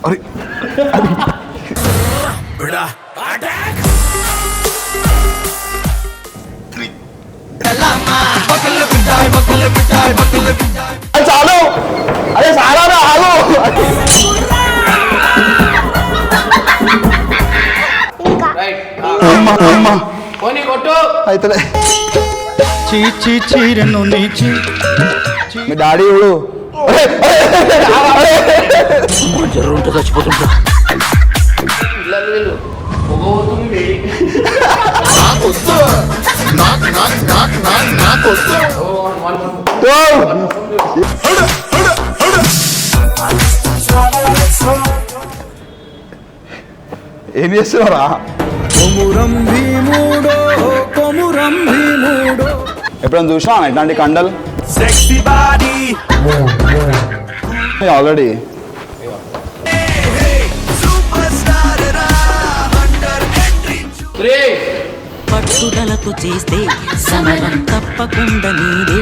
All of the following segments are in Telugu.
అరే చాలు అరే చాలా ఆగు అయితే చీరను నీచి మీ డాడీ ఇవ్వడు జరుగుంటే చచ్చిపోతుంటా ఏం చేస్తున్నారా కొమురం భీముడో కొమురం భీముడో ఎప్పుడైనా చూసినా ఇట్లాంటి కండలు సెక్సీ బాడీ ఆల్రెడీ పట్టుదలతో చేస్తే సమరం తప్పకుండా నీదే.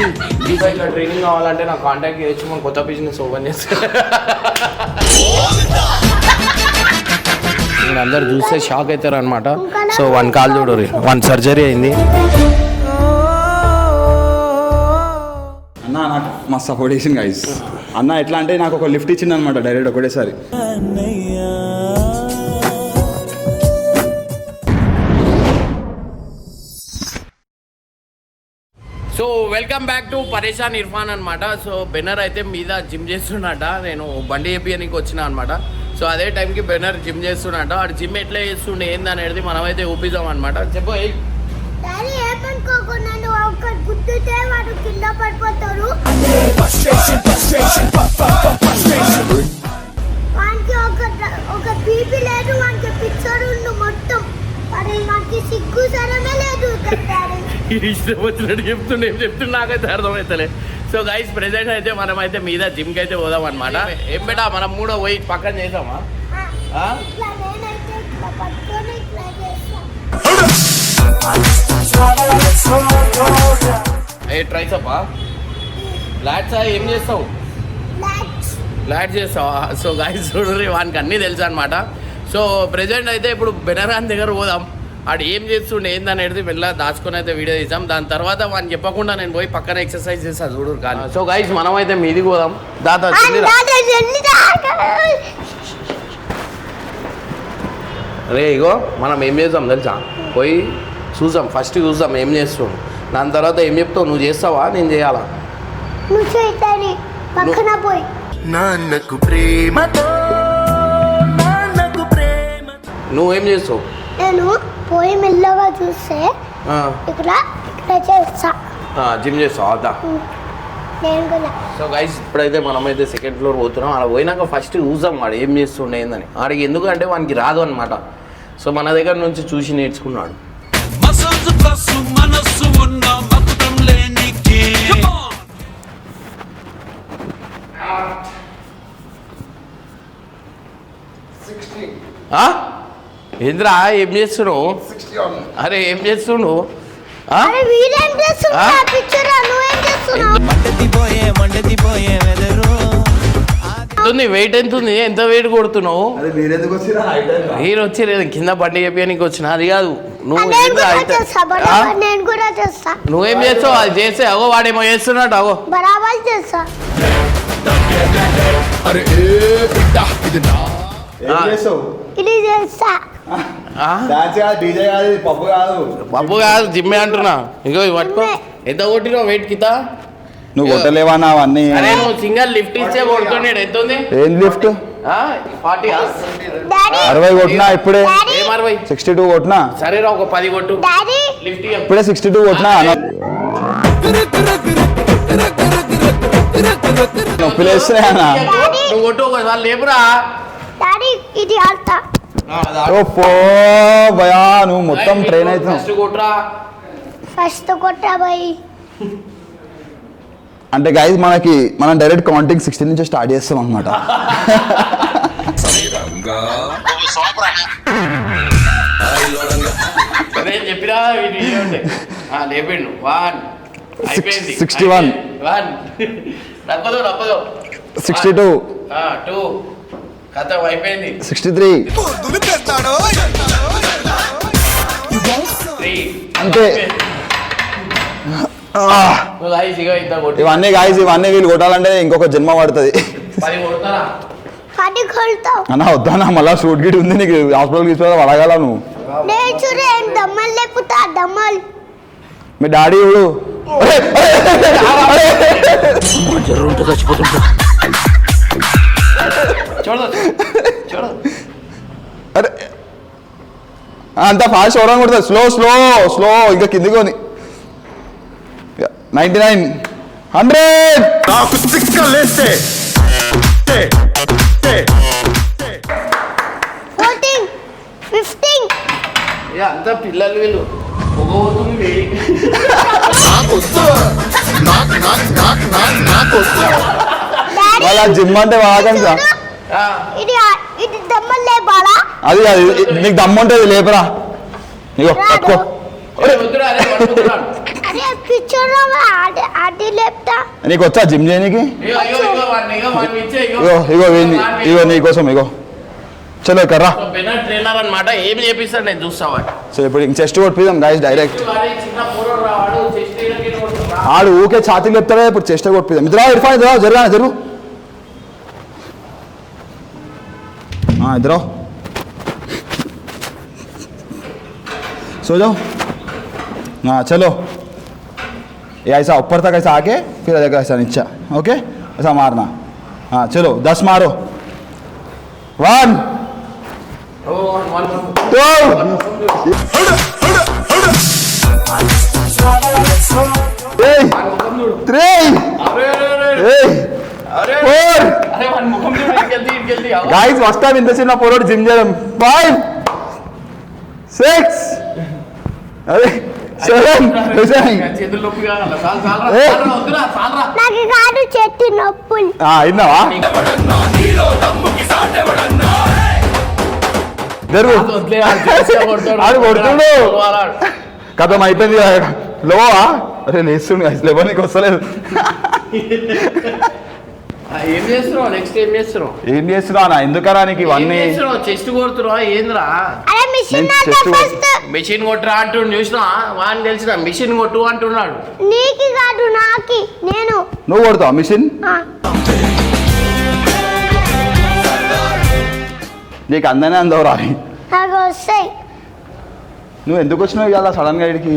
ట్రైనింగ్ కావాలంటే నాకు కాంటాక్ట్ చేయొచ్చు, మనం కొత్త బిజినెస్ ఓపెన్ చేస్తే. నేను అందరు చూస్తే షాక్ అవుతారు అనమాట. సో 1 కాల్ చూడరు, 1 సర్జరీ అయింది. అన్న నాకు మా సపోర్ట్ చేసింది గైస్. అన్న ఎట్లా అంటే నాకు ఒక లిఫ్ట్ ఇచ్చింది అనమాట డైరెక్ట్ ఒకటేసారి. సో వెల్కమ్ బ్యాక్ టు పరేషాన్ ఇర్ఫాన్ అనమాట. సో బెనర్ అయితే మీద జిమ్ చేస్తున్నట, నేను బండి వేపియడానికి వచ్చిన అనమాట. సో అదే టైంకి బెనర్ జిమ్ చేస్తున్నట. వాడు జిమ్ ఎట్లా చేస్తుండే ఏంది అనేది మనమైతే ఊపిద్దాం అనమాట. చెప్పు ఇష్టం వచ్చినట్టు చెప్తుండే, ఏం చెప్తుండే నాకైతే అర్థమవుతలే. సో గైస్ ప్రెసెంట్ అయితే మనమైతే మీద జిమ్కి అయితే పోదాం అనమాట. ఏం బేటా మనం కూడా పోయి పక్కన చేద్దామా? ఏ ట్రైసప్పా లాట్సా ఏం చేస్తావు? లాట్ చేస్తావా? సో గైస్ చూడండి, వానికి అన్నీ తెలుసు అనమాట. సో ప్రెసెంట్ అయితే ఇప్పుడు బెనరాన్ దగ్గర పోదాం. ఆడు ఏం చేస్తుండే ఏందనేది వెళ్ళ దాచుకొని అయితే వీడియో తీసాం. దాని తర్వాత వాడిని చెప్పకుండా నేను పోయి పక్కన ఎక్సర్సైజ్ చేస్తాను చూడు కానీ. సో గైస్ మనం అయితే మీదికి పోదాం. దాదా రే ఇగో మనం ఏం చేద్దాం తెలుసా, పోయి చూద్దాం. ఫస్ట్ చూద్దాం ఏం చేస్తాం, దాని తర్వాత ఏం చెప్తావు. నువ్వు చేస్తావా నేను చేయాలా? నాన్నకు ప్రేమతో నువ్వేం చేస్తావు? నేను పోయి మెల్లగా చూస్తే ఇక్కడ చేస్తా, జిమ్ చేస్తావు అవుతా. సో గైస్ ఇప్పుడైతే మనమైతే 2nd ఫ్లోర్ పోతున్నాం. అలా పోయినాక ఫస్ట్ చూద్దాం వాడు ఏం చేస్తుండే ఏందని. ఆడికి ఎందుకంటే వానికి రాదు అనమాట. సో మన దగ్గర నుంచి చూసి నేర్చుకున్నాడు. ఏంద్రా ఏం చేస్తున్నావు? అరే ఏం చేస్తున్నావు? వెయిట్ ఎంత ఉంది? ఎంత వెయిట్ కొడుతున్నావు? హీరో వచ్చి కింద బండి చెప్పడానికి వచ్చిన అది కాదు. నువ్వేం చేస్తావు? అది చేస్తే అగో వాడేమో చేస్తున్నాడు. అగో పప్పు కాదు జిమ్మే అంటున్నా. ఇంకో పట్టుకో. ఎంత కొట్టినావు వెయిట్ కింద? నువ్వు కొట్టలేవా అవన్నీ? అరే నువ్వు సింగల్ లిఫ్ట్ ఇచ్చే కొడుతున్నాడు. ఎంత ఉంది? ఏం లిఫ్ట్? 40 60 కొట్టినా ఇప్పుడే. ఏం 60? 62 కొట్టినా. సరేరా ఒక 10 కొట్టు. లిఫ్ట్ ఇప్పుడే 62 కొట్టినా. నొప్పిలు వేస్తున్నాయన్నా. నువ్వు కొట్టు ఒకసారి లేపురా. భయా నువ్వు మొత్తం ట్రైన్ అవుతున్నావు. ఫస్ట్ కొట్టరా బాయ్. అంటే గైజ్ మనం డైరెక్ట్ కౌంటింగ్ 16 నుంచి స్టార్ట్ చేస్తాం అనమాట. చెప్పినా లేపిండు. 61 62 2 కథ అయిపోయింది 63 అంతే. ఇవన్నీ గాయస్ ఇవన్నీ వీళ్ళు కొట్టాలంటే ఇంకొక జన్మ పడుతుంది. 10 కొడతారా? 10 కొడతావు. అన్న వద్దానా మళ్ళీ షూట్ గిట్ ఉంది నీకు హాస్పిటల్కి తీసుకోవాలి అడగాల నువ్వు. నేను చూడే దమ్మలు లేపుతా దమ్మలు. మీ డాడీ ఇప్పుడు జరుగుంటే చచ్చిపోతుంటా. అరే అంత ఫాస్ట్ చూడడం కొడుతుంది. స్లో స్లో స్లో ఇంకా కిందికి కొని 99 100 నాకు సిక్కలేస్తే 14 15 అంతా పిల్లలు వీళ్ళు పొగవుతుంది. వాళ్ళ జిమ్ అంటే వాకండి సార్. ఇది ఇది దమ్మలు లేపాలా? అది అది నీకు దమ్ము ఉంటుంది లేపరా. ఇగో పట్టుకో. అరే పిచ్చోడా అది లేపుతా. నీకు వచ్చా జిమ్ చేయడానికి? ఇగో ఇగో నీకోసం ఇగో చలో కర్రా. ట్రైనర్ అన్నమాట. ఏం చేపిస్తాడు నేను చూస్తావా. సో ఇప్పుడు ఇంక చెస్ట్ కొట్టిద్దాం గాయస్ డైరెక్ట్. చిన్న పోరాడు రావాడు చెస్ట్ ఆడు ఊకే ఛాతీలు చెప్తాడే ఇప్పుడు చెస్ట్ కొట్టిద్దాం. ఇద్దరు ఇర్ఫాన్ ఇద్దరు జరగానే జరుగు. इधर आओ सो जाओ. हाँ चलो ये ऐसा ऊपर तक ऐसा आके फिर ऐसा नीचे. ओके ऐसा मारना. हाँ चलो 10 मारो. 1 2 3 गाइस फर्स्ट टाइम इंत चिన్న పోరోడు జిమ్ చేయడం. 5 6 అరే 7 నాకు కాదు చెట్టు నొప్పులు. ఇన్నావా జరుగు. ఆడు కొడుతుండు కథం అయిపోయింది. లోవా అరే లేస్తుండు లేవా నీకు వస్తలేదు. ఏం చేస్తున్నావు నెక్స్ట్? ఏం చేస్తున్నావు? ఏం చేస్తున్నావు అన్న ఎందుకరా నీకు ఇవన్నీ? చెస్ట్ కొడుతున్నావా ఏంద్రా? అరే మిషన్ మిషన్ కొట్టురా అంటుండు చూసినా వాడిని తెలిసిన మిషన్ కొట్టు అంటున్నాడు. నీకి కాదు నాకి. నేను నువ్వు కొడతావు మిషన్? నీకు అందనే అందవురా. నాకు వస్తాయి. నువ్వు ఎందుకు వచ్చినావు ఇలా సడన్ గా ఇక్కడికి?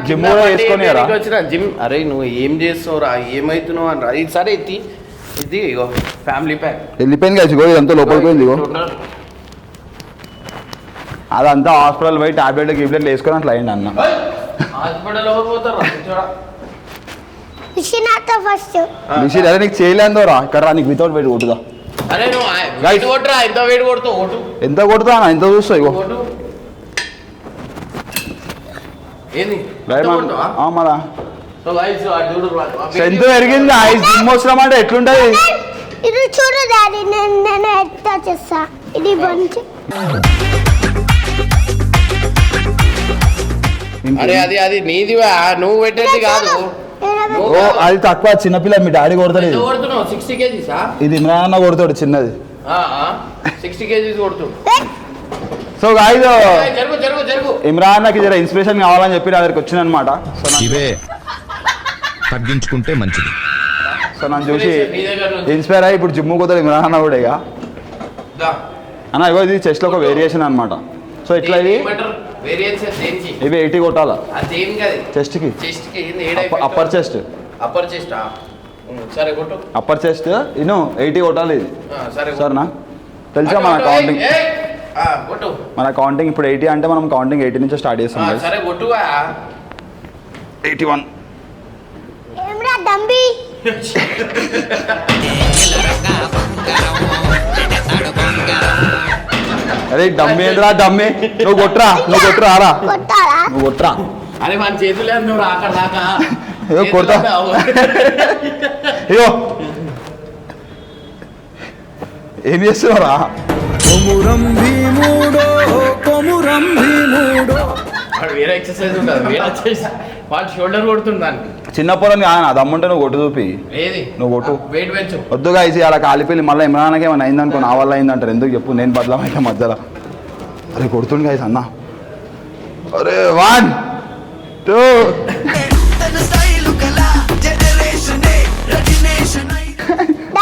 జిమ్ కూడా వేసుకొని వచ్చిన జిమ్. అరే నువ్వు ఏం చేస్తావురా ఏమైతున్నావు అని రా. ఇది సరే ఇది ఇగో ఫ్యామిలీ ప్యాక్ వెళ్ళిపోయింది కదా. ఇదంతా లోపలికి పోయింది. ఇగో అదంతా హాస్పిటల్ పోయి టాబ్లెట్లు గిబ్లెట్లు వేసుకొని అట్లా అయింది అన్న. హాస్పిటల్ పోతారు మిషన్ అత్త ఫస్ట్. మిషన్ అదే నీకు చేయలేదో రా ఇక్కడ రా. నీకు వితౌట్ వెయిట్ కొట్టుదా. అరే నువ్వు వెయిట్ కొట్టురా. ఎంత వెయిట్ కొడతావు? ఓటు ఎంత కొడుతా అన్న ఎంత చూస్తావు? ఇగో ఏంది మళ్ళా చూడు ఎంత పెరిగింది. జిమ్ వస్తున్నాం అంటే ఎట్లుంటది? ఇది చూడు డాడీ నేను ఎట్లా చేస్తా. ఇది బంచి. అరే అది నీదివా నువ్వు పెట్టేది కాదు. ఓ అది తక్కువ చిన్నపిల్ల మీ డాడీ కొడతాడు. 60 kgs. ఇది ఇమ్రాన్ అన్న కొడతాడు చిన్నది. 60 kgs కొడుతాడు. సో గాయ్స్ జరుగు ఇమ్రాన్ నాకు జర ఇన్స్పిరేషన్ కావాలని చెప్పి నా దగ్గరికి వచ్చిన అనమాట. ఇవే తగ్గించుకుంటే మంచిది. సో నన్ను చూసి ఇన్స్పైర్ అయ్యి ఇప్పుడు జిమ్ పోతాడు ఇమ్రాన్ అన్న కూడా. ఇక అన్న ఇగో ఇది చెస్ట్ లో ఒక వేరియేషన్ అనమాట. సో ఇట్లా ఇవి 80 కొట్టాలా చెస్ట్ కి. అప్పర్ చెస్ట్ అప్పర్ చెస్ట్ ఇను 80 కొట్టాలి ఇది. సరేనా? తెలుసా మన కౌంటింగ్ ఇప్పుడు 80 అంటే మనం కౌంటింగ్ 80 నుంచి స్టార్ట్ చేస్తాం. 81 ఏమ్రా డంబి. అరే డమ్మి ఏంద్రా డమ్మి. నువ్వు కొట్టురా ఆరా నువ్వు కొట్టురా. అరే మన చేతులే నువ్వు అక్కడ దాకా కొడతా. అయ్యో ఏం చేస్తున్నావురా? కొమురం భీముడో కొమురం భీముడో వాడు వేరే ఎక్సర్సైజ్ ఉంటుంది వేరే వచ్చేసి వాడు షోల్డర్ కొడుతుంది దానికి చిన్నప్పుడు నా దమ్ముంటే నువ్వు కొట్టు చూపి ఏది నువ్వు కొట్టు వెయిట్ పెంచు వద్దుగా ఇసి అలా కాలిపోయి మళ్ళీ ఇమ్రాన్కి ఏమైనా అయిందనుకో నా వల్ల అయిందంటారు ఎందుకు చెప్పు నేను బదలమైతే మధ్యలో అరే కొడుతుంది గాయస్ అన్న అరే 1 2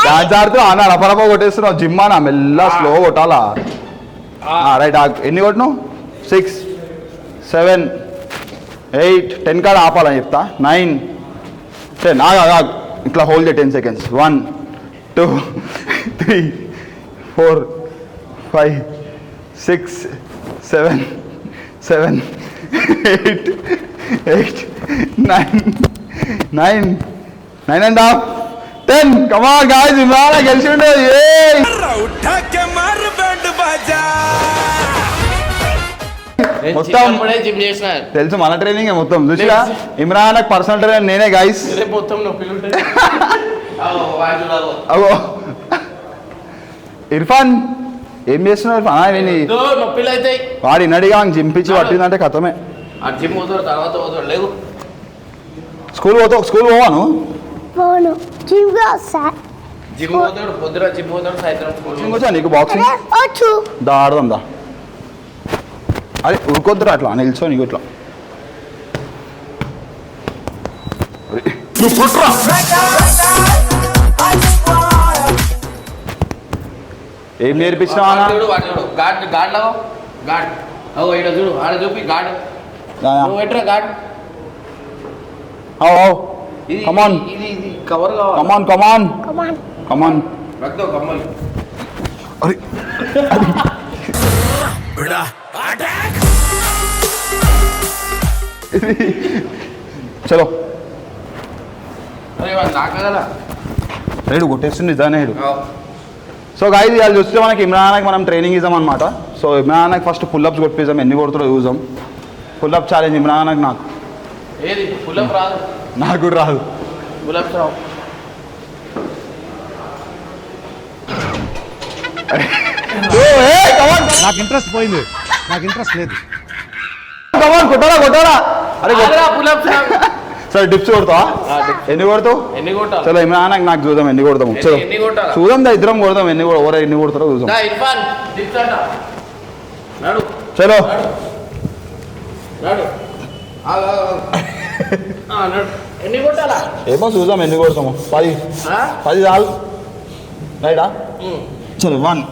డాన్స్ ఆడుతూ అన్న రపరప కొట్టేస్తున్నావు జిమ్ అన్న మెల్ల స్లో కొట్టాలా రైట్ ఎన్ని కొట్టినావు 6 7 8 10 కాడ ఆపాలని చెప్తా 9 10 ఆగా ఇట్లా hold 10 seconds 1 2 3 4 5 6 7 7 8 8 9 and half 10 come on guys ఇవాళ గెలిచిండు మొత్తం జిమ్ చేసిన తెలుసు మన ట్రైనింగ్ మొత్తం చూసిరా ఇమ్రాన్ పర్సనల్ ట్రైనర్ నేనే గైస్ మొత్తం నొప్పి ఉంటుంది అగో ఇర్ఫాన్ ఏం చేస్తున్నారు ఇర్ఫాన్ నొప్పిలు అవుతాయి వాడు ఇన్నడిగా జింపించి పట్టిందంటే కథమే ఆ జిమ్ పోతాడు తర్వాత పోతాడు లేవు స్కూల్ పోవాను పోను జిమ్గా వస్తా జిమ్ పోతాడు పొద్దున జిమ్ పోతాడు సాయంత్రం స్కూల్ ఇంకొచ్చా నీకు బాక్సింగ్ వచ్చు దా ఆడదాం దా అరే ఉరుకొద్దురా అట్లా నిల్చో నీకు ఇట్లా నువ్వు కొట్రా ఏం నేర్పించినావా చూడు వాడు చూడు గాడ్ గాడ్ లాగా గాడ్ ఓ ఇక్కడ చూడు ఆడ చూపి గాడ్ నువ్వు ఎట్రా గాడ్ కమాన్ ఇది కవర్ కావాలి కమాన్ కమాన్ కమాన్ కమాన్ రక్తం కమ్మలు అరే చలో అరే వాడు నాకగల రేడు కొట్టేస్తుంది నిజానే రేడు సో గాయస్ ఇవాళ చూస్తే మనకి ఇమ్రాన్కి మనం ట్రైనింగ్ ఇద్దాం అనమాట సో ఇమ్రాన్కి ఫస్ట్ పుల్అప్స్ కొట్టిద్దాం ఎన్ని కొడుతుందో చూద్దాం పుల్అప్ ఛాలెంజ్ ఇమ్రాన్కి నాకు ఏది పులప్ రాదు నాకు కూడా రాదు పులప్స్ రావు నాకు ఇంట్రెస్ట్ పోయింది నాకు ఇంట్రెస్ట్ లేదు కొట్టారా అరే పులప్స్ రావు సరే డిప్స్ కొడతావా ఎన్ని కొడతావు ఎన్ని కొట్టాలి చలో ఇమ్రాన్కి నాకు చూద్దాం ఎన్ని కొడతాము చలో ఎన్ని కొట్టాలా చూద్దాం ఇద్దరం కొడదాం ఎన్ని కొడతారో చూద్దాం దా ఇర్ఫాన్ డిప్స్ అంట నడు చలో నడు ఆగు, ఆగు, ఆగు. నడు ఎన్ని కొట్టాలా ఏమో చూద్దాం ఎన్ని కొడతాము 10 ఆ? 10 చాలు రైటా చలో 1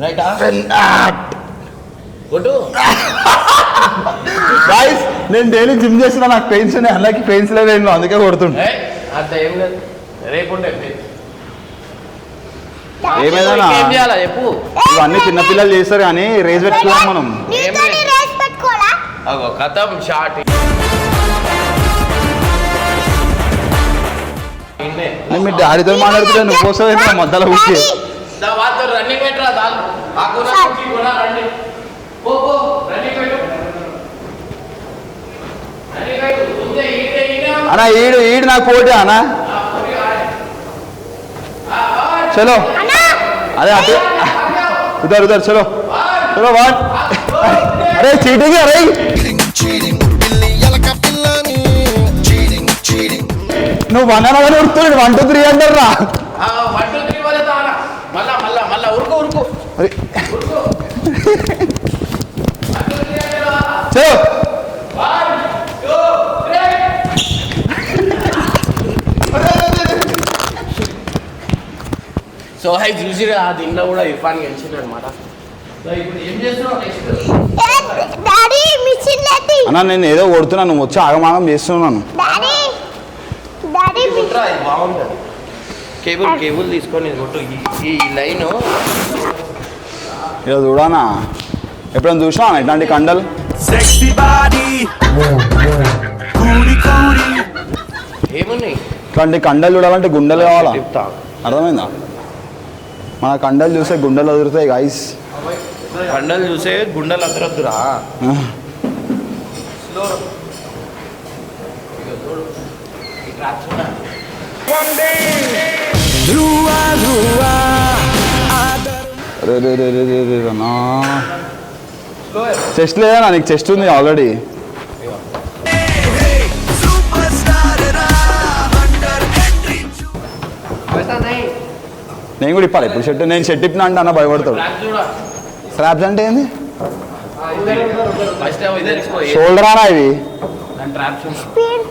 రైటా కొట్టు గాయస్ నేను డైలీ జిమ్ చేస్తున్నా నాకు పెయిన్స్ ఉన్నాయి అన్నకి పెయిన్స్ లేవు అందుకే కొడుతుండే ఏయ్, అంత ఏం లేదు రేపు ఉండే ఏమైనా ఏం చేయాలా చెప్పు ఇవన్నీ చిన్నపిల్లలు చేస్తారు కానీ రేజ్ పెట్టుకున్నాం మనం నీతోని రేస్ పెట్టుకోవాలా అగో కథం షార్ట్ నేను మీ డాడీతో మాట్లాడుతుంటే నువ్వు కోసం మధ్యలో ఊకే వాళ్ళతో రన్నింగ్ పెట్టరా దాని ఆ కొన కుర్చీ కొన రండి పో రన్నింగ్ పెట్టు రన్నింగ్ పెట్టు ఉందే ఈడే అన్న ఈడు నాకు పోటీ అన్న చలో అదే అటు ఉదర్ చలో చలో వాట్ అరే చీటింగ్ అరే నువ్వు 1 అవర్ ఉడుతున్నాడు 1 2 3 అంటారు రా 1 2 3 వల్ల తానా మళ్ళా ఉరుకు అరే చలో సో హై చూసిరా దీంట్లో కూడా ఇర్ఫాన్ గెలిచిండు అనమాట సో ఇప్పుడు ఏం చేస్తున్నావు నెక్స్ట్ డాడీ మిషన్ లేది అన్న నేను ఏదో కొడుతున్నా నువ్వు వచ్చి ఆగమాగం చేస్తున్నాను డాడీ కొట్టురా ఇది బాగుంటుంది కేబుల్ తీసుకొని ఇది కొట్టు ఈ లైన్ ఇక చూడానా ఎప్పుడైనా చూసినా ఇట్లాంటి కండలు సెక్సీ బాడీ కూడి కూడి ఏమున్నాయి ఇట్లాంటి కండలు చూడాలంటే గుండెలు కావాలా చెప్తా అర్థమైందా మన కండలు చూస్తే గుండెలు వదులుతాయి గాయస్ కండలు చూసే గుండెలు అద్దరద్దురా రే రే రే రే రే రే అన్నా చెస్ట్ లేదా నీకు చెస్ట్ ఉంది ఆల్రెడీ నేను కూడా ఇప్పాలి ఇప్పుడు షర్ట్ నేను షర్ట్ ఇప్పినా అంటే అన్న భయపడతాడు స్ట్రాప్స్ అంటే ఏంది షోల్డర్ అనా ఇవి స్పీడ్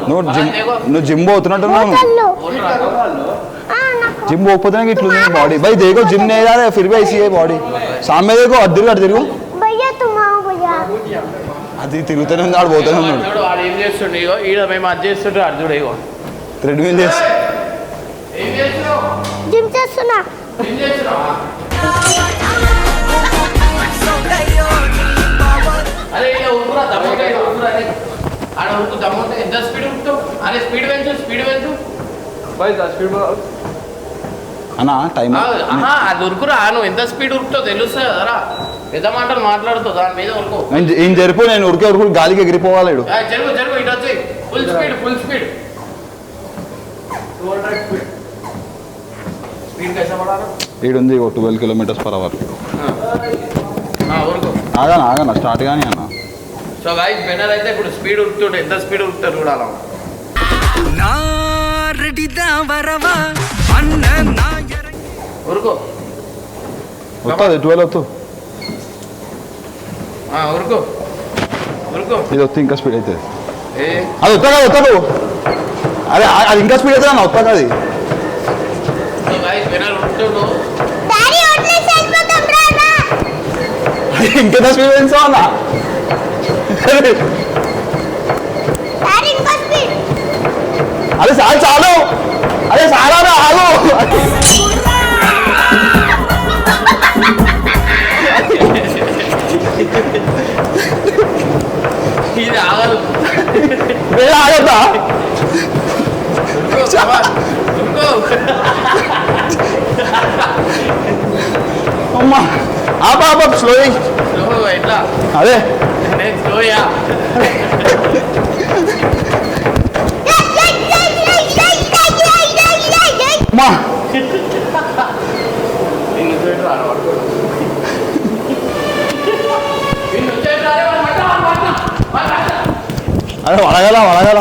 నువ్వు జిమ్ పోతున్నట్టున్నావు जिम పోకపోతే ఇట్లుంది బాడీ भाई देखो जिम नहीं जा रहा है फिर भी ऐसी है बॉडी सामने देखो అద్దరు అటు తిరుగు భయ్యా तुम आओ भैया అది తిరుగుతూనే ఉంది ఆడు పోతూనే ఉన్నాడు వాడు ఏం చేస్తుండే ఇగో ఈడ మేము అది చేస్తుంటే అర్జుడు ఇగో ట్రెడ్మిల్ చేసి ఏం చేస్తున్నావు జిమ్ చేస్తున్నా ఏం చేస్తున్నావా అరే ఇలా ఉరుకురా దమ్ముంటే ఉరుకురా అరే ఆడ ఉరుకు దమ్ముంటే ఎంత స్పీడ్ ఉరుకుతావు అరే స్పీడ్ పెంచు అన్న టైం అది ఉరుకురా నువ్వు ఎంత స్పీడ్ ఉరుకుతావు తెలుస్తుంది కదరా పెద్ద మాటలు మాట్లాడుతావు దాని మీద ఉరుకు ఏం జరిపో నేను ఉరికే ఉరుకు గాలికి ఎగిరిపోవాలి జరుగు జరుగు ఇటు వచ్చి ఫుల్ స్పీడ్ స్పీడ్ కైసా పడాలి ఈడుంది 12 km/h ఉరుకు ఆగనా స్టార్ట్ కానీ అన్న సో గాయ్స్ బెనర్ అయితే ఇప్పుడు స్పీడ్ ఉరుకుతుంటే ఎంత స్పీడ్ ఉరుకుతారు చూడాలా ఉరుకు వస్తుంది 12 వస్తు ఉరుకు ఉరుకు ఇది వస్తే ఇంకా స్పీడ్ అవుతుంది ఏ అది వస్తాడు అరే అది ఇంకా స్పీడ్ అవుతుంది అన్న వస్తుంది అది సో గాయ్స్ బెనర్ ఉరుకుతుండు డాడీ ఓట్లే సరిపోతాం రానా ఇంకెంత స్పీడ్ పెంచావు అన్న డాడీ ఇంకా స్పీడ్ అరే చాలు అరే చాలా ఆగు ఇది ఆగదు ఆగద్దా అమ్మా ఆపా స్లో ఎట్లా అదే నేను స్లోయా అమ్మా అరే వడగల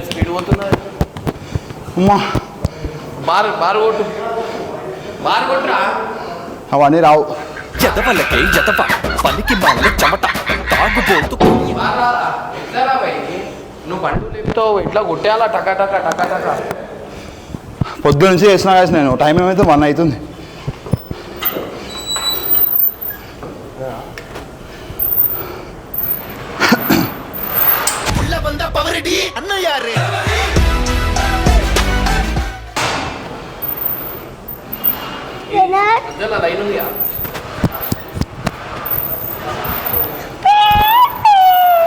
స్పీడ్ పోతున్నా అమ్మా బారు కొట్టురా అవన్నీ రావు జతపల్లకి జతప పనికి మాల చెమట తాగుబోతు ఎట్లా భయ్ నువ్వు బండు లేపుతావు ఎట్లా కొట్టేయాలా టకా పొద్దు నుంచి చేసిన కాసి నేను టైం ఏమైతే 1 అవుతుంది లైన్ ఉందిగా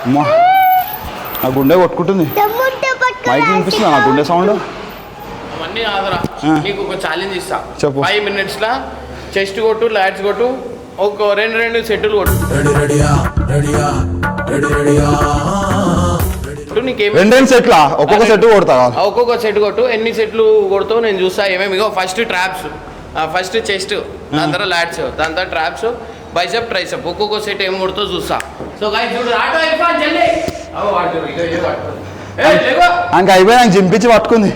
అమ్మా నా గుండె కొట్టుకుంటుంది దమ్ముంటే పట్టు మైక్ వినిపిస్తుందా నా గుండె సౌండ్ అవన్నీ కాదురా నీకు ఒక ఛాలెంజ్ ఇస్తా చెప్పు. 5 minutes లా చెస్ట్ కొట్టు లాట్స్ కొట్టు ఒక రెండు సెట్లు కొట్టు నీకేమి రెండు సెట్లా ఒక్కొక్క సెట్ కొడతా ఒక్కొక్క సెట్ కొట్టు ఎన్ని సెట్లు కొడుతావు నేను చూస్తా ఏమేమి ఫస్ట్ ట్రాప్స్ ఫస్ట్ చెస్ట్ దాని తర్వాత లాట్స్ దాని తర్వాత ట్రాప్స్ బైసెప్ ట్రైసెప్ ఒక్కొక్క సెట్ ఏం కొడుతావు చూస్తా సో గాయ్స్ చూడు ఆటో అయిపో జల్లి అంక అయిపోయి నాకు జింపించి పట్టుకుంది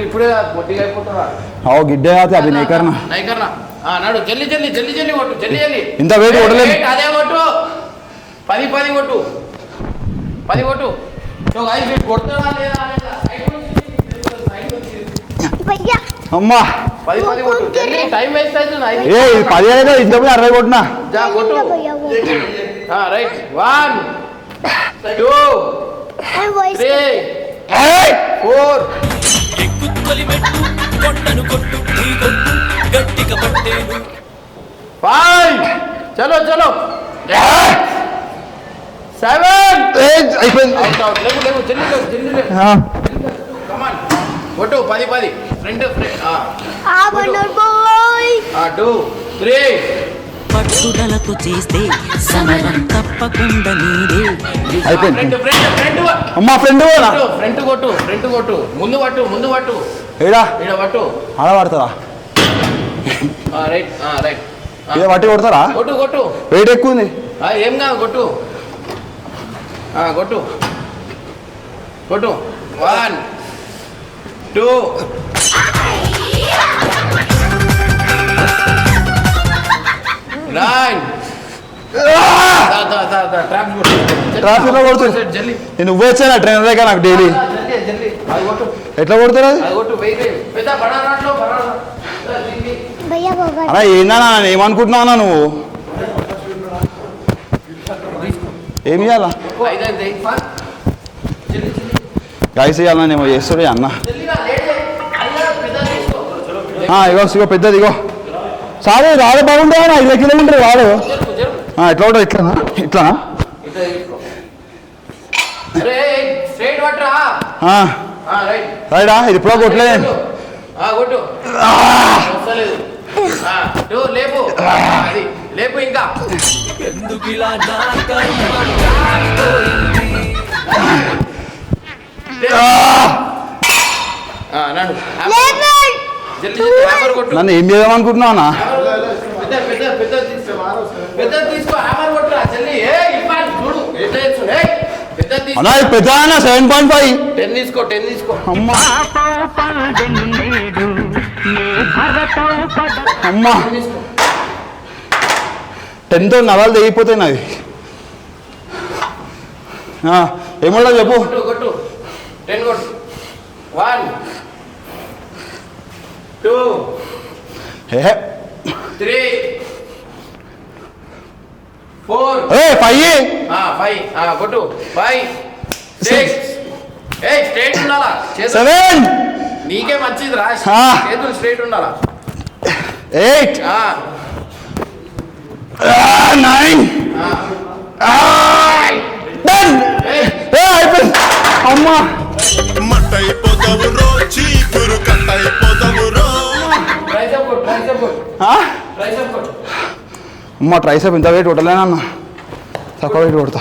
ఇప్పుడే మొట్టిగా అయిపోతారా గిడ్డే కాదు అవి నీకర్నా నైకర్నా నాడు జల్లి కొట్టు జల్లి ఇంత వెయిట్ కొట్టలేదు అదే కొట్టు 10 కొట్టు 10 కొట్టు సో గాయ్స్ మీరు కొడతారా లేదా భయ్యా అమ్మా 10 కొట్టు జల్లి టైం వేస్ట్ అవుతుంది ఏ 10 అయితే ఇంతకు 60 కొట్టినా जा కొట్టు భయ్యా రైట్ 1 2 ఐ వాయిస్ 3 4 5 చలో 7 అయిపోయింది లేవు జల్లి కమాన్ కొట్టు 10 ఫ్రంట్ ఆ బండర్ బాయ్ 2 3 పట్టుదలతో చేస్తే సమరం తప్పకుండా నీదే. అయిపోయింది. ఫ్రంట్ అమ్మా ఫ్రెండ్ ఫ్రంట్ కొట్టు ముందు పట్టు ఏడా ఈడ పట్టు. ఆడ పడతారా? రైట్ రైట్ ఇక పట్టి కొడతారా? కొట్టు వెయిట్ ఎక్కువ ఉంది. ఏం కాదు కొట్టు 1 2 9 ట్రాఫిక్ లో కొడుతుంది. జల్లి నేను నువ్వు వచ్చాను ట్రైనర్ దగ్గర నాకు డైలీ జల్లి అది కొట్టు ఎట్లా కొడతారు అది? అది కొట్టు పెద్ద బనానాట్లో భయ్యా బాబా అలా ఏందా ఏమనుకుంటున్నావు నువ్వు? ఏం చేయాలా గైస్ ఇవ్వాలా నేను చేస్తాడు అన్న. ఇగో పెద్దది ఇగో సారీ రాడు బాగుంటుందా? 5 కిలోమీటర్ వాడు ఎట్లా ఉంటుంది? ఇట్లానా రైడా? ఇది ఇప్పుడు కొట్టలేదు. లేపు ఇంకా నన్ను ఏం చేద్దాం అనుకుంటున్నావు అన్న? పెద్ద తీసుకో కొట్టురా జల్లి అన్న ఇది పెద్ద 7.5 10 తీసుకో అమ్మా అమ్మా 10తో నరాలు తెగిపోతాయి నావి. ఏమన్నా చెప్పు. కొట్టు 10 కొట్టు 1 2 3 4 5 కొట్టు 5 6 స్ట్రైట్ ఉండాలా 7 నీకే మంచిది రా. చేతులు స్ట్రైట్ ఉండాలా 8 9 అయిపోయింది. అమ్మా అమ్మ ట్రైసెప్ ఇంత వెయిట్ కొట్టలేనన్న, తక్కువ వెయిట్ కొడతా.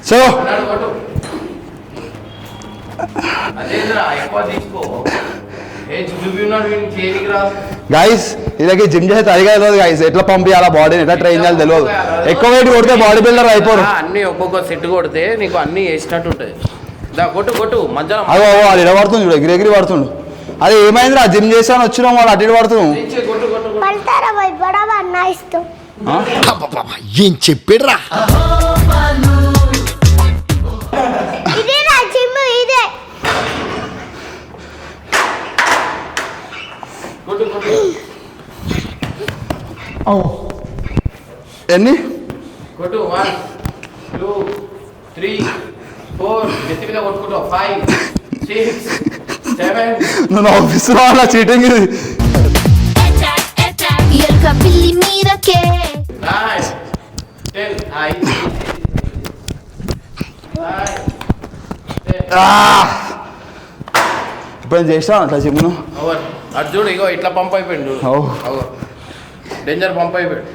సో గైస్ ఇలాగే జిమ్ చేస్తే అడిగా తెలియదు గైస్, ఎట్లా పంపించాలా బాడీని, ఎట్లా ట్రైన్ చేయాలి తెలియదు. ఎక్కువ వెయిట్ కొడితే బాడీ బిల్డర్ అయిపోరు. అన్ని ఒక్కొక్క సెట్ కొడితే నీకు అన్ని వేసినట్టు ఉంటుంది. కొట్టు మధ్యలో అదో అది ఇలా పడుతుంది చూడు, ఎగిరి పడుతుండు. అది ఏమైంది రా, జిమ్ చేసాను వచ్చినాం వాళ్ళు అటు ఇటు పడుతున్నాం. ఏం చెప్పాడురా? ఎన్ని కొట్టు 1 2 3 4 నెత్తి మీద కొట్టుకుంటావు 5 6 7 నువ్వు ఆఫీస్ వాళ్ళ చీటింగ్ ఇది. పిల్లి మీదకే 9 10 ఇప్పుడు చేసినా అట్లా జిమ్ను అది చూడు, ఇగో ఇట్లా పంప్ అయిపోయింది. డేంజర్ పంప్ అయిపోయాడు.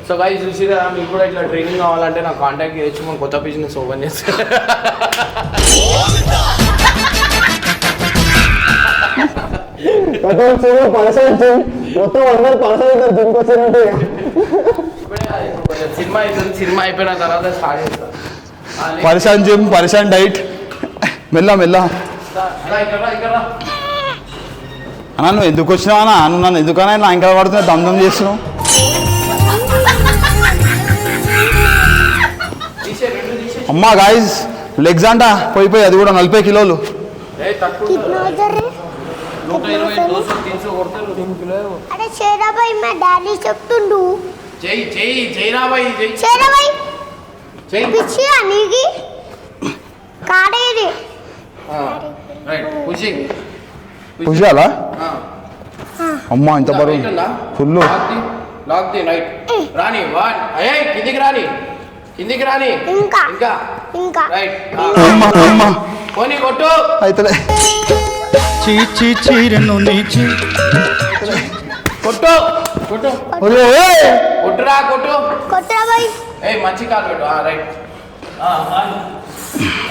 సో గైస్ చూసిరా, మీకు కూడా ఇట్లా ట్రైనింగ్ కావాలంటే నాకు కాంటాక్ట్ చేయొచ్చు, మనం కొత్త బిజినెస్ ఓపెన్ చేస్తాం. సినిమా అయిపోయిన తర్వాత స్టార్ట్ చేస్తాం. పరిశాన్ జిమ్, పరిశాన్ డైట్, మెల్ల అన్నా. నువ్వు ఎందుకు వచ్చినావు అన్నా? నువ్వు నన్ను ఎందుకన్నా నా ఇంకా పడుతున్నా దమ్ చేస్తున్నావు. అమ్మా గాయస్ లెగ్స్ అంట పోయిపోయి, అది కూడా 40 కిలోలు. చెప్తుండు పుషాలా? అమ్మా ఇంత బరువు ఫుల్. రాని కిందికి రాని ఇంకా రైట్ అమ్మా పోనీ కొట్టు. అయితే చీచి చీరను నీచి కొట్టు కొట్టు కొట్టురా కొట్టు. కొట్టరా బాయ్. మంచి కాల్ పెట్టు. రైట్.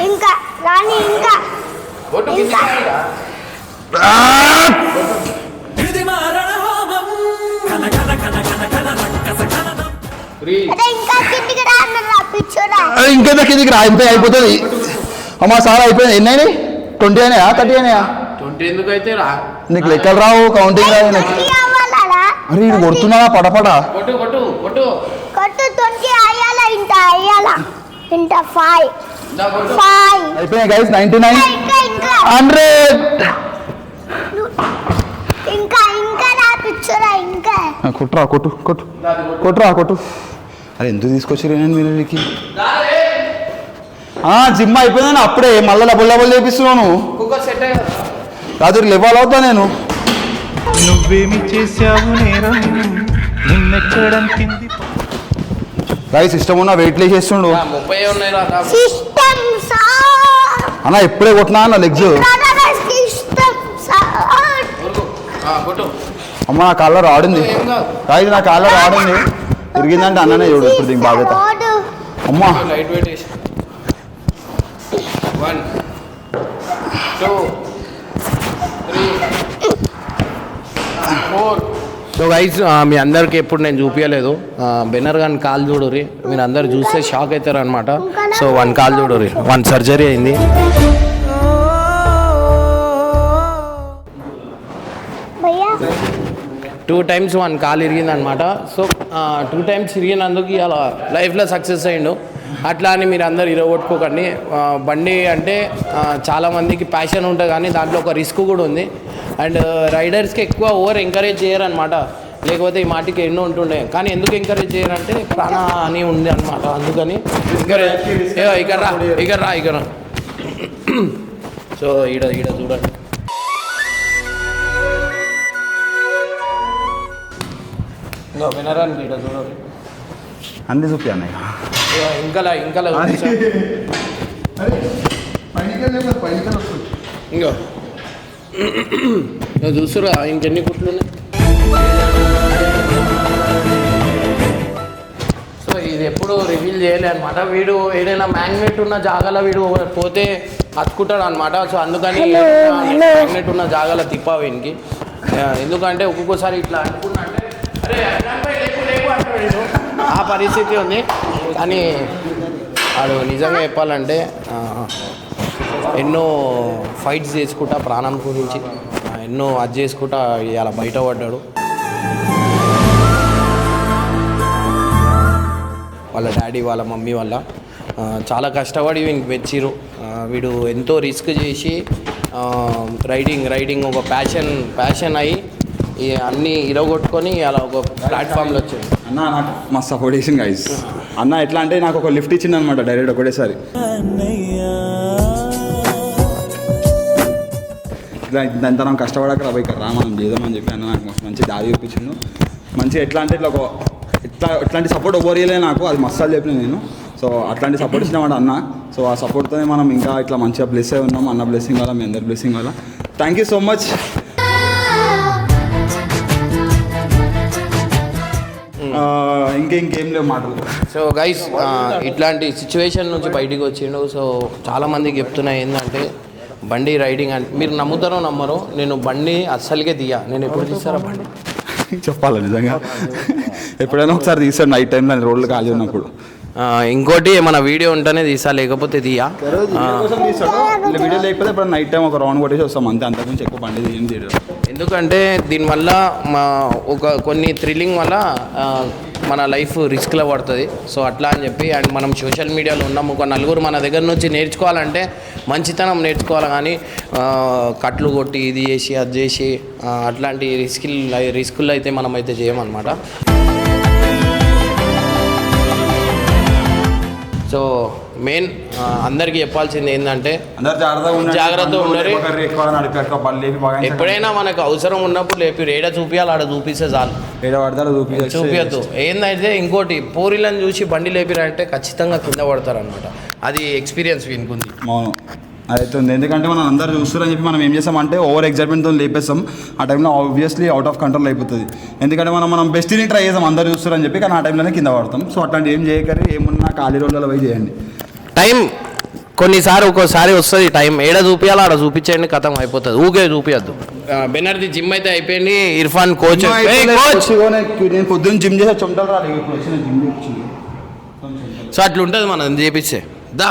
ఇంకా రాని ఇంకా కొట్టు ఇంకా. అదే ఇంకా కిందికి రా అన్నారా పిచ్చోరా. ఇంకా కిందికి రా, అయిపోతుంది. అమ్మా సార్ అయిపోయింది. ఎన్ని అయినాయి? 20 అయినాయా 30 అయినాయా? 20 ఎందుకు అయితే రా. నీకు లెక్కలు రావు, కౌంటింగ్ రావు. అరే ఇది కొడుతున్నా పడపడ. కొట్టు కొట్టు కొట్టు కొట్టు 20 అయ్యాలా ఇంత అయ్యాలా ఇంత 5 కొట్టు. 5 అయిపోయినాయి గైస్. 99 ఇంకా ఇంకా 100. ఇంకా ఇంకా రా పిచ్చోరా ఇంకా. కొట్టురా కొట్టు కొట్టు కొట్టురా కొట్టు. అరే ఎందుకు తీసుకొచ్చారు నేను మీరు వీరికి? జిమ్ అయిపోయిందని అప్పుడే మళ్ళీ డబుల్ చేపిస్తున్నాను. కుక్క సెట్ అయ్యా. రాత్రి లెవెల్ అవుతా నేను. నువ్వేమి చేశావు నేరం నిన్నెక్కడంతింది గైస్ ఇష్టం ఉన్న వెయిట్ లేచేస్తుండు 30 ఉన్నాయి రా. సిస్టమ్ సార్ అన్న ఎప్పుడే కొట్టినా అన్న లెగ్స్. సిస్టమ్ సార్ కొట్టు. అమ్మ నా కాళ్ళ రాడింది. గైస్ నా కాళ్ళ రాడింది. తిరిగిందంటే అన్ననే చూడు ఇప్పుడు దీనికి బాధ్యత. అమ్మా లైట్ వెయిట్ వేసి 1 2 3 4. సో గైస్ మీ అందరికి ఎప్పుడు నేను చూపించలేదు. బెనర్ గాని కాల్ చూడుర్రి. మీరు అందరు చూస్తే షాక్ అవుతారు అనమాట. సో 1 కాల్ చూడుర్రి. 1 సర్జరీ అయింది. భయ్యా 2 times 1 కాల్ ఇరిగింది అనమాట. సో 2 times ఇరిగినందుకు అలా లైఫ్లో సక్సెస్ అయ్యిండు. అట్లా అని మీరు అందరు ఇరగొట్టుకోకండి. బండి అంటే చాలామందికి ప్యాషన్ ఉంటుంది కానీ దాంట్లో ఒక రిస్క్ కూడా ఉంది. అండ్ రైడర్స్కి ఎక్కువ ఓవర్ ఎంకరేజ్ చేయరనమాట. లేకపోతే ఈ మాటికి ఎన్నో ఉంటుండే. కానీ ఎందుకు ఎంకరేజ్ చేయరంటే ప్రాణ అని ఉంది అనమాట. అందుకని ఎంకరేజ్ ఇక్కడ రా. సో ఈడ చూడండి. వినరానికి ఈడ చూడండి. అన్ని చూపి అన్నయ్య. ఇంకా ఇంకో చూస్తురా ఇంకెన్ని కుట్లు ఉన్నాయి. సో ఇది ఎప్పుడు రివీల్ చేయలే అనమాట. వీడు ఏదైనా మ్యాగ్నెట్ ఉన్న జాగాలో వీడు పోతే అతుకుంటాడు అనమాట. సో అందుకని మ్యాగ్నెట్ ఉన్న జాగాలో తిప్పా వీనికి. ఎందుకంటే ఒక్కొక్కసారి ఇట్లా అనుకున్నా అంటే అరే లేకు అంటాడు. ఆ పరిస్థితి ఉంది. కానీ వాడు నిజంగా చెప్పాలంటే ఎన్నో ఫైట్స్ చేసుకుంటా ప్రాణం గురించి ఎన్నో అది చేసుకుంటా ఇలా బయటపడ్డాడు. వాళ్ళ డాడీ వాళ్ళ మమ్మీ వల్ల చాలా కష్టపడి వీనికి మెచ్చిరు. వీడు ఎంతో రిస్క్ చేసి రైడింగ్ ఒక ప్యాషన్ అయ్యి అన్నీ ఇరగొట్టుకొని అలా ఒక ప్లాట్ఫామ్లో వచ్చాడు. అన్న నాకు మస్తు సపోర్ట్ చేసింది గైస్. అన్న ఎట్లా అంటే నాకు ఒక లిఫ్ట్ ఇచ్చింది అనమాట డైరెక్ట్ ఒకటేసారి. ఇట్లా ఇంత కష్టపడక రా ఇక్కడ రా మనం చేద్దామని చెప్పి అన్న నాకు మంచి దారి చూపించిండు. మంచిగా ఎట్లా అంటే ఇట్లాంటి సపోర్ట్ ఓవరియలే నాకు అది మస్తాలు చెప్పిన నేను. సో అట్లాంటి సపోర్ట్ ఇచ్చినమాట అన్న. సో ఆ సపోర్ట్తోనే మనం ఇంకా ఇట్లా మంచిగా బ్లెస్ అయి ఉన్నాం. అన్న బ్లెస్సింగ్ వల్ల మీ అందరి బ్లెస్సింగ్ వల్ల థ్యాంక్ యూ సో మచ్. ఇంకేం లేవు మాటలు. సో గైస్ ఇట్లాంటి సిచ్యువేషన్ నుంచి బయటికి వచ్చిండు. సో చాలామందికి చెప్తున్నా ఏంటంటే బండి రైడింగ్ అంటే మీరు నమ్ముతారో నమ్మరో నేను బండి అస్సలుకే తీయా. నేను ఎప్పుడు తీస్తారా బండి చెప్పాలి నిజంగా ఎప్పుడైనా ఒకసారి తీసాను నైట్ టైంలో రోడ్లు ఖాళీ ఉన్నప్పుడు. ఇంకోటి ఏమైనా వీడియో ఉంటేనే తీసా లేకపోతే తీయా. వీడియో లేకపోతే ఇప్పుడు నైట్ టైం ఒక రౌండ్ కొట్టేసి వస్తాం అంతే. అంతకుమించి ఎక్కువ బండి తీయడం. ఎందుకంటే దీనివల్ల కొన్ని థ్రిల్లింగ్ వల్ల మన లైఫ్ రిస్క్లో పడుతుంది. సో అట్లా అని చెప్పి అండ్ మనం సోషల్ మీడియాలో ఉన్నాము. ఒక నలుగురు మన దగ్గర నుంచి నేర్చుకోవాలంటే మంచితనం నేర్చుకోవాలి. కానీ కట్లు కొట్టి ఇది చేసి అది చేసి అట్లాంటి రిస్కుల్లో అయితే మనం అయితే చేయమన్నమాట. సో మెయిన్ అందరికీ చెప్పాల్సింది ఏంటంటే జాగ్రత్తగా ఉండాలి. ఎప్పుడైనా మనకు అవసరం ఉన్నప్పుడు లేపి ఏడ చూపించాలి ఆడ చూపిస్తే చాలు. చూపించద్దు. ఏంటంటే ఇంకోటి పోరీలను చూసి బండి లేపిరంటే ఖచ్చితంగా కింద పడతారు అనమాట. అది ఎక్స్పీరియన్స్ వినుకుంది. అవుతుంది, ఎందుకంటే మనం అందరు చూస్తారని చెప్పి మనం ఏం చేస్తామంటే ఓవర్ ఎగ్జైట్మెంట్తో లేపేస్తాం. ఆ టైంలో ఆబ్వియస్లీ అవుట్ ఆఫ్ కంట్రోల్ అయిపోతుంది. ఎందుకంటే మనం బెస్ట్ని ట్రై చేస్తాం అందరు చూస్తారని చెప్పి, కానీ ఆ టైంలోనే కింద పడతాం. సో అట్లాంటి ఏం చేయకరి, ఏమున్నా ఖాళీ రోజులలో పోయి చేయండి. టైం ఒక్కోసారి వస్తుంది టైం, ఏడ చూపించాలో ఆడ చూపించండి, కథం అయిపోతుంది, ఊకే చూపించద్దు. బెనర్ది జిమ్ అయితే అయిపోయింది, ఇర్ఫాన్ కోచ్. నేను పొద్దున్న జిమ్ చేసే చెమటలు రాలేదు, ఇప్పుడు వచ్చిన జిమ్. సో అట్లా ఉంటుంది మనం చేపిస్తే దా